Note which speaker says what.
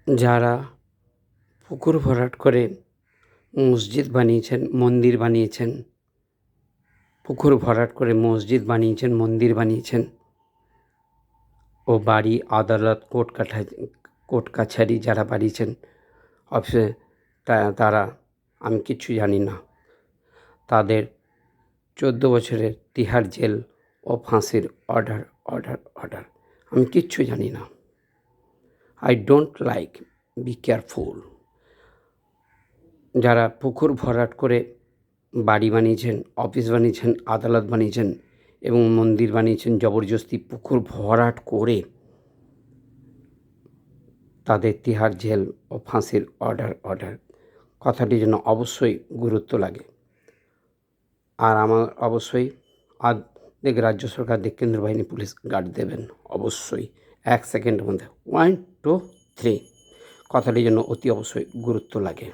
Speaker 1: যারা পুকুর ভরাট করে মসজিদ বানিয়েছেন, মন্দির বানিয়েছেন, পুকুর ভরাট করে মসজিদ বানিয়েছেন, মন্দির বানিয়েছেন ও বাড়ি, আদালত, কোর্ট কাছারি যারা বানিয়েছেন অফিসে, তারা, আমি কিচ্ছু জানি না, তাদের 14 বছরের তিহার জেল ও ফাঁসির অর্ডার আমি কিচ্ছু জানি না। I don't like, be careful. যারা পুকুর ভরাট করে বাড়ি বানিয়েছেন, অফিস বানিয়েছেন, আদালত বানিয়েছেন এবং মন্দির বানিয়েছেন, জবরদস্তি পুকুর ভরাট করে তাদের তিহার জেল ও ফাঁসির অর্ডার কথাটি যেন অবশ্যই গুরুত্ব লাগে। আর আমার অবশ্যই দেখ রাজ্য সরকার, দেখ কেন্দ্র বাহিনী, পুলিশ গার্ড দেবেন অবশ্যই 1 সেকেন্ডের মধ্যে। 1 2 3 কথাটি যেন অতি অবশ্যই গুরুত্ব লাগে।